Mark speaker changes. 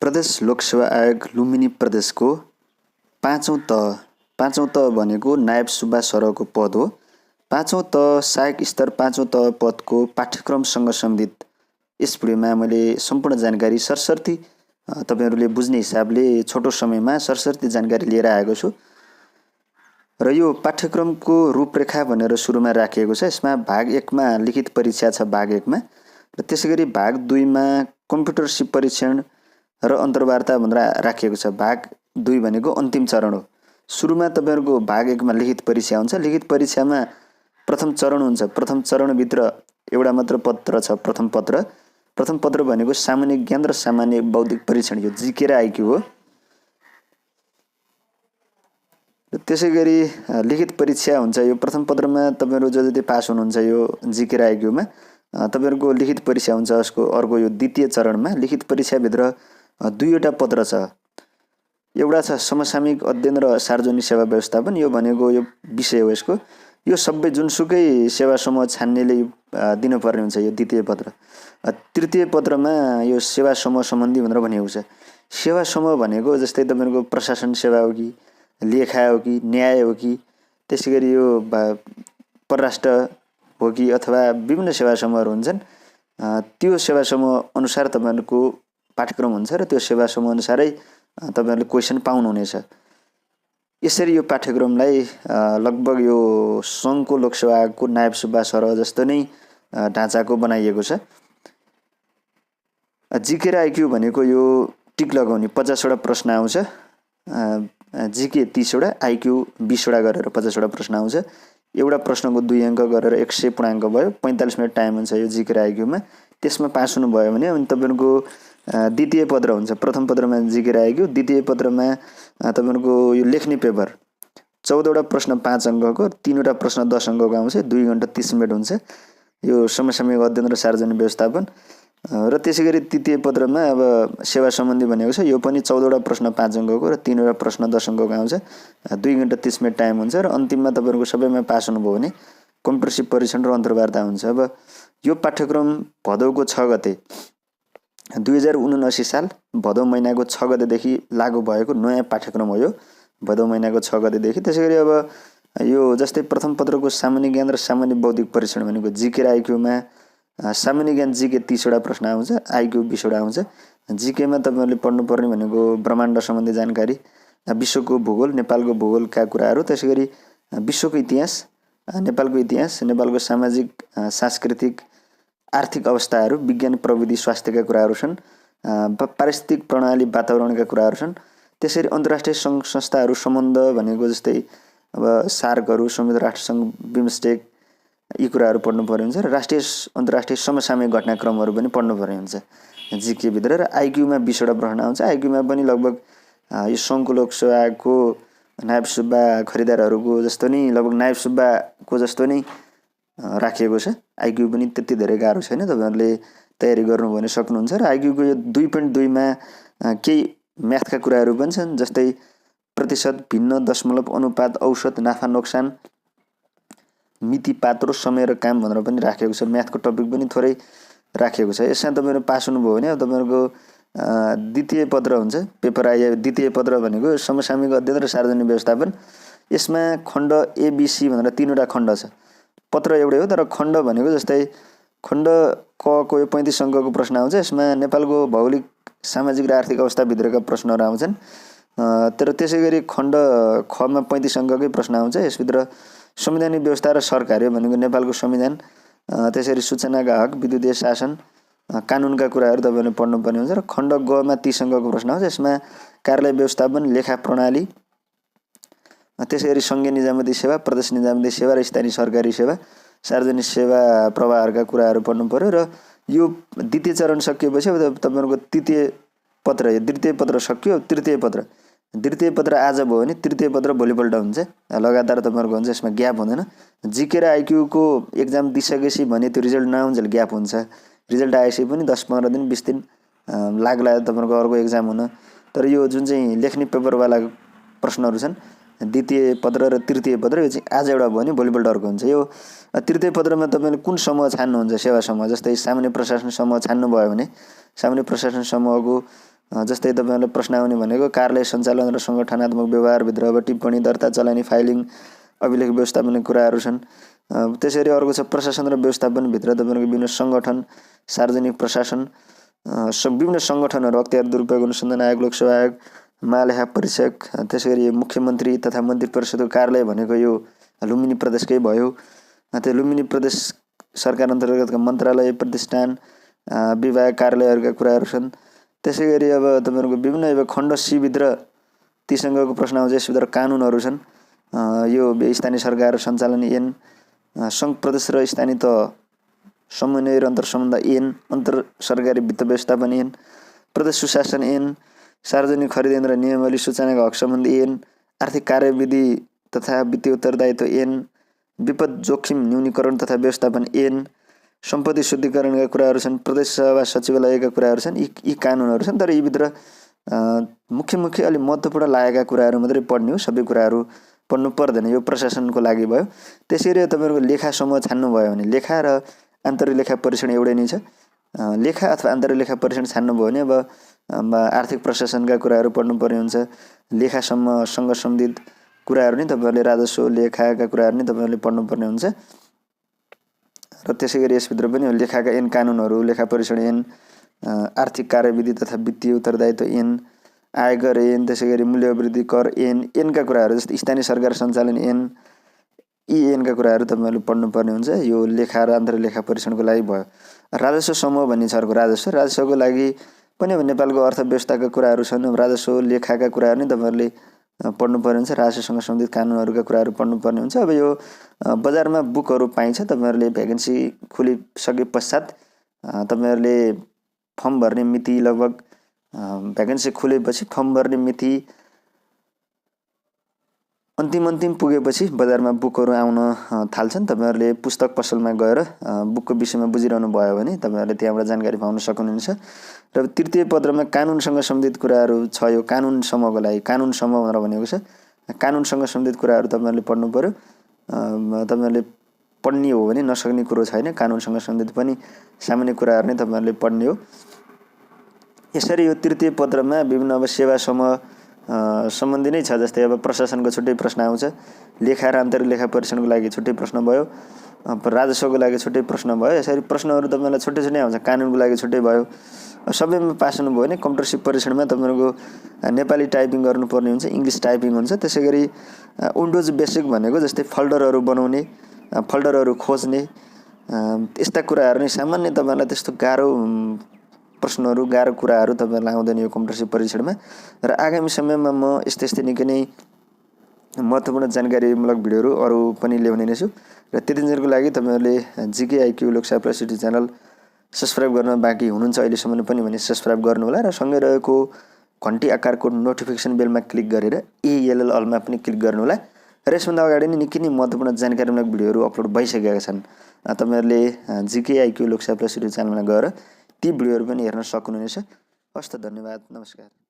Speaker 1: प्रदेश लोकसेवा आयोग लुम्बिनी प्रदेशको पाँचौँ तह भनेको नायब सुब्बा सरहको पद हो। पाँचौँ तह सहायक स्तर पाँचौँ तह पदको पाठ्यक्रमसँग सम्बन्धित यस भिडियोमा मैले सम्पूर्ण जानकारी सरसर्ती तपाईँहरूले बुझ्ने हिसाबले छोटो समयमा सरसर्ती जानकारी लिएर आएको छु र यो पाठ्यक्रमको रूपरेखा भनेर सुरुमा राखिएको छ। यसमा भाग 1 मा लिखित परीक्षा छ भाग 1 मा र त्यसैगरी भाग 2 मा कम्प्युटर सिप परीक्षण र अन्तर्वार्ता भनेर राखिएको छ। भाग 2 भनेको अन्तिम चरण हो। सुरुमा तपाईहरुको भाग 1 मा लिखित परीक्षा हुन्छ। लिखित परीक्षामा प्रथम चरण हुन्छ। प्रथम चरणभित्र एउटा मात्र पत्र छ, प्रथम पत्र। प्रथम पत्र भनेको सामान्य ज्ञान र सामान्य बौद्धिक परीक्षण, यो जीके र आईक्यू हो। र त्यसैगरी लिखित परीक्षा हुन्छ। यो प्रथम पत्रमा तपाईहरु जति पास हुनुहुन्छ यो जीके र आईक्यूमा तपाईहरुको लिखित परीक्षा हुन्छ। यसको अर्को यो द्वितीय चरणमा लिखित परीक्षाभित्र दुईवटा पत्र छ। एउटा छ समसामयिक अध्ययन र सार्वजनिक सेवा व्यवस्थापन, यो भनेको यो विषय हो यसको। यो सबै जुनसुकै सेवा समूह छान्नेले दिनुपर्ने हुन्छ यो द्वितीय पत्र। तृतीय पत्रमा यो सेवा समूह सम्बन्धी भनेर भनिएको छ। सेवा समूह भनेको जस्तै तपाईहरुको प्रशासन सेवा हो कि लेखा हो कि न्याय हो कि त्यसैगरी यो परराष्ट्र हो कि अथवा विभिन्न सेवा समूहहरू हुन्छन्। त्यो सेवा समूह अनुसार तपाईहरुको पाठ्यक्रम हुन्छ र त्यो सेवा समूह अनुसारै तपाईहरुले क्वेशन पाउनुहुनेछ। यसरी यो पाठ्यक्रमलाई लगभग यो संघको लोकसेवा आयोगको नायब सुब्बा सरह जस्तो नै ढाँचाको बनाइएको छ। जीके र आईक्यू भनेको यो टिक लगाउने 50 वटा प्रश्न आउँछ। जीके 30 वटा, आईक्यू 20 वटा गरेर 50 वटा प्रश्न आउँछ। एउटा प्रश्नको 2 अङ्क गरेर 100 पूर्णाङ्क भयो। 45 मिनेट टाइम हुन्छ यो जीके र आईक्यूमा। त्यसमा पास हुनु भयो भने अनि तपाईहरुको द्वितीय पत्र हुन्छ। प्रथम पत्रमा जीके र आईक्यू, द्वितीय पत्रमा तपाईहरुको यो लेख्ने पेपर 14 वटा प्रश्न 5 अङ्कको, 3 वटा प्रश्न 10 अङ्कको आउँछ। 2 घण्टा 30 मिनेट हुन्छ यो समसामयिक अध्ययन र सार्वजनिक व्यवस्थापन। र त्यसैगरी तृतीय पत्रमा अब सेवा सम्बन्धी भनेको छ। यो पनि 14 वटा प्रश्न 5 अङ्कको र 3 वटा प्रश्न 10 अङ्कको आउँछ। 2 घण्टा 30 मिनेट टाइम हुन्छ र अन्तिममा तपाईहरुको सबैमा पास हुनुभयो भने कम्प्युटर सिप परीक्षण र अन्तर्वार्ता हुन्छ। अब यो पाठ्यक्रम भदौको 6 गते 2079 साल भदौ महिनाको 6 गतेदेखि लागू भएको नयाँ पाठ्यक्रम हो यो, भदौ महिनाको 6 गतेदेखि। त्यसैगरी अब यो जस्तै प्रथम पत्रको सामान्य ज्ञान र सामान्य बौद्धिक परीक्षण भनेको जीके र आईक्यूमा सामान्य ज्ञान जीके 30 वटा प्रश्न आउँछ, आईक्यू 20 वटा आउँछ। जीकेमा तपाईहरुले पढ्नुपर्ने भनेको ब्रह्माण्ड सम्बन्धी जानकारी, विश्वको भूगोल, नेपालको भूगोलका कुराहरू, त्यसैगरी विश्वको इतिहास, नेपालको इतिहास, नेपालको सामाजिक सांस्कृतिक आर्थिक अवस्थाहरू, विज्ञान प्रविधि स्वास्थ्यका कुराहरू छन्, पारिस्थितिक प्रणाली वातावरणका कुराहरू छन्। त्यसरी अन्तर्राष्ट्रिय सङ्घ संस्थाहरू सम्बन्ध भनेको जस्तै अब सार्कहरू, संयुक्त राष्ट्र सङ्घ, बिमस्टेक, यी कुराहरू पढ्नु पर्ने हुन्छ। र राष्ट्रिय अन्तर्राष्ट्रिय समसामयिक घटनाक्रमहरू पनि पढ्नु पर्ने हुन्छ जीके भित्र। र आईक्यूमा 20 वटा प्रश्न आउँछ। आईक्यूमा पनि लगभग यो संघको लोकसेवा आयोगको नायब सुब्बा खरिदारहरूको जस्तो नै लगभग नायब सुब्बाको जस्तो नै राखिएको छ। आईक्यू पनि त्यति धेरै गाह्रो छैन, तपाईहरुले तयारी गर्नुभयो भने सक्नुहुन्छ। र आईक्यूको यो 2.2 मा केही म्याथका कुराहरू पनि छन्, जस्तै प्रतिशत, भिन्न, दशमलव, अनुपात, औसत, नाफा नोक्सान, मिति, पात्रो, समय र काम भनेर पनि राखिएको छ। म्याथको टपिक पनि थोरै राखिएको छ। यसमा तपाईहरु पास हुनुभयो भने अब तपाईहरुको द्वितीय पत्र हुन्छ। पेपर आयो द्वितीय पत्र भनेको समसामयिक अध्ययन र सार्वजनिक व्यवस्थापन। यसमा खण्ड एबीसी भनेर 3 वटा खण्ड छ। पत्र एउटै हो तर खण्ड भनेको जस्तै खण्ड क को यो 35 अङ्कको प्रश्न आउँछ। यसमा नेपालको भौगोलिक, सामाजिक र आर्थिक अवस्था भित्रका प्रश्नहरू आउँछन्। तर त्यसैगरी खण्ड ख मा 35 अङ्ककै प्रश्न आउँछ। यसभित्र संवैधानिक व्यवस्था र सरकार भनेको नेपालको संविधान, त्यसरी सूचनाका हक, विद्युतीय शासन, कानुनका कुराहरू तपाईहरुले पढ्नुपर्ने हुन्छ। र खण्ड ग मा 30 अङ्कको प्रश्न आउँछ। यसमा कार्यालय व्यवस्थापन, लेखा प्रणाली, त्यसैगरी संघीय निजामती सेवा, प्रदेश निजामती सेवा र स्थानीय सरकारी सेवा, सार्वजनिक सेवा प्रवाहका कुराहरू पढ्नु पर्यो। र यो द्वितीय चरण सकिएपछि अब तपाईहरुको तृतीय पत्र, यो द्वितीय पत्र सकियो। तृतीय पत्र आज भयो भने तृतीय पत्र भोलिपल्ट हुन्छ। लगातार तपाईहरुको हुन्छ, यसमा ग्याप हुँदैन। जीके र आईक्यू को एक्जाम दिइसकेपछि भने त्यो रिजल्ट नआउन्जेल ग्याप हुन्छ। रिजल्ट आएपछि पनि 10-15 दिन 20 दिन लाग्ला तपाईहरुको अर्को एक्जाम हुन। तर यो जुन चाहिँ लेख्ने पेपरवाला प्रश्नहरू छन्, द्वितीय पत्र र तृतीय पत्र, यो चाहिँ आज एउटा भयो भने भोलिपल्ट अर्को हुन्छ। यो तृतीय पत्रमा तपाईले कुन समूह छान्नुहुन्छ, सेवा समूह, जस्तै सामान्य प्रशासन समूह छान्नु भयो भने सामान्य प्रशासन समूहको जस्तै तपाईँहरूले प्रश्नावली भनेको कार्यालय सञ्चालन र सङ्गठनात्मक व्यवहारभित्र अब टिप्पणी दर्ता चलानी फाइलिङ अभिलेख व्यवस्थापन कुराहरू छन्। त्यसरी अर्को छ प्रशासन र व्यवस्थापनभित्र तपाईँहरूको विभिन्न सङ्गठन सार्वजनिक प्रशासन विभिन्न सङ्गठनहरू अख्तियार दुरुपयोग अनुसन्धान आयोग लोकसेवा आयोग महालेखा परीक्षक त्यसै मुख्यमन्त्री तथा मन्त्री परिषदको कार्यालय भनेको यो लुम्बिनी प्रदेशकै भयो। त्यो लुम्बिनी प्रदेश सरकार अन्तर्गतका मन्त्रालय प्रतिष्ठान विभाग कार्यालयहरूका कुराहरू छन्। त्यसै गरी अब तपाईँहरूको विभिन्न अब खण्ड सी भित्र तीसँगको प्रश्न आउँछ। यसभित्र कानुनहरू छन्। यो स्थानीय सरकार सञ्चालन ऐन सङ्घ प्रदेश र स्थानीय तह समन्वय र अन्तर्सम्बन्ध ऐन अन्तर सरकारी वित्त व्यवस्थापन ऐन प्रदेश सुशासन ऐन सार्वजनिक खरिद र नियमावली सूचनाको हक सम्बन्धी ऐन आर्थिक कार्यविधि तथा वित्तीय उत्तरदायित्व ऐन विपद जोखिम न्यूनीकरण तथा व्यवस्थापन ऐन सम्पत्ति शुद्धिकरणका कुराहरू छन्। प्रदेश सभा सचिवालयका कुराहरू छन्। यी कानुनहरू छन्। तर यीभित्र मुख्य अलि महत्त्वपूर्ण लागेका कुराहरू मात्रै पढ्ने हो। सबै कुराहरू पढ्नु पर्दैन। यो प्रशासनको लागि भयो। त्यसरी तपाईँहरूको लेखा समूह छान्नुभयो भने लेखा र आन्तरिक लेखा परीक्षण एउटै नै छ। लेखा अथवा आन्तरिक लेखा परीक्षण छान्नुभयो भने अब आर्थिक प्रशासनका कुराहरू पढ्नुपर्ने हुन्छ। लेखासम्मसँग सम्बन्धित कुराहरू नै तपाईँहरूले राजस्व लेखाका कुराहरू नै तपाईँहरूले पढ्नुपर्ने हुन्छ। र त्यसै गरी यसभित्र पनि लेखाका ऐन कानुनहरू लेखा परीक्षण ऐन आर्थिक कार्यविधि तथा वित्तीय उत्तरदायित्व ऐन आयकर ऐन त्यसै गरी मूल्यवृद्धि कर ऐनका कुराहरू जस्तै स्थानीय सरकार सञ्चालन ऐन यी ऐनका कुराहरू तपाईँहरूले पढ्नुपर्ने हुन्छ। यो लेखा र आन्तरिक लेखा परीक्षणको लागि भयो। राजस्व समूह भन्ने छ अर्को राजस्वको लागि पनि अब नेपालको अर्थव्यवस्थाका कुराहरू छन्। राजस्व लेखाका कुराहरू नै तपाईँहरूले पढ्नुपर्ने हुन्छ। राजस्वसँग सम्बन्धित कानुनहरूका कुराहरू पढ्नुपर्ने हुन्छ। अब यो बजारमा बुकहरू पाइन्छ। तपाईँहरूले भ्याकेन्सी खुलिसके पश्चात तपाईँहरूले फर्म भर्ने मिति लगभग भ्याकेन्सी खुलेपछि फर्म भर्ने मिति अन्तिम पुगेपछि बजारमा बुकहरू आउन थाल्छन्। तपाईँहरूले पुस्तक पसलमा गएर बुकको विषयमा बुझिरहनु भयो भने तपाईँहरूले त्यहाँबाट जानकारी पाउन सक्नुहुनेछ। र तृतीय पत्रमा कानुनसँग सम्बन्धित कुराहरू छ। यो कानुन समूहको लागि कानुन समूह भनेर भनेको छ। कानुनसँग सम्बन्धित कुराहरू तपाईँहरूले पढ्नु पर्यो। तपाईँहरूले पढ्ने हो भने नसक्ने कुरो छैन। कानुनसँग सम्बन्धित पनि सामान्य कुराहरू नै तपाईँहरूले पढ्ने हो। यसरी यो तृतीय पत्रमा विभिन्न अब सेवा समूह सम्बन्धी नै छ। जस्तै अब प्रशासनको छुट्टै प्रश्न आउँछ। लेखा र आन्तरिक लेखा परीक्षणको लागि छुट्टै प्रश्न भयो। राजस्वको लागि छुट्टै प्रश्न भयो। यसरी प्रश्नहरू तपाईँलाई छुट्टै आउँछ। कानुनको लागि छुट्टै भयो। सबैमा पास हुनुभयो भने कम्प्युटर परीक्षणमा तपाईँहरूको नेपाली टाइपिङ गर्नुपर्ने हुन्छ। इङ्ग्लिस टाइपिङ हुन्छ। त्यसै गरी विन्डोज बेसिक भनेको जस्तै फोल्डरहरू बनाउने फोल्डरहरू खोज्ने यस्ता कुराहरू नै सामान्य तपाईँलाई त्यस्तो गाह्रो प्रश्नहरू गाह्रो कुराहरू तपाईँहरूलाई आउँदैन यो कम्प्युटर परीक्षणमा। र आगामी समयमा म यस्तै निकै नै महत्त्वपूर्ण जानकारीमूलक भिडियोहरू अरू पनि ल्याउने नै छु। र त्यति दिनको लागि तपाईँहरूले GK IQ Loksewa plus YouTube channel subscribe गर्न बाँकी हुनुहुन्छ अहिलेसम्म पनि भने सब्सक्राइब गर्नुहोला। र सँगै रहेको घन्टी आकारको नोटिफिकेसन बेलमा क्लिक गरेर ALL अलमा पनि क्लिक गर्नुहोला। र यसभन्दा अगाडि नै निकै नै महत्त्वपूर्ण जानकारीमूलक भिडियोहरू अपलोड भइसकेका छन्। तपाईँहरूले GK IQ Loksewa plus YouTube च्यानलमा गएर ती भिडियोहरू पनि हेर्न सक्नुहुनेछ। हस्त धन्यवाद। नमस्कार।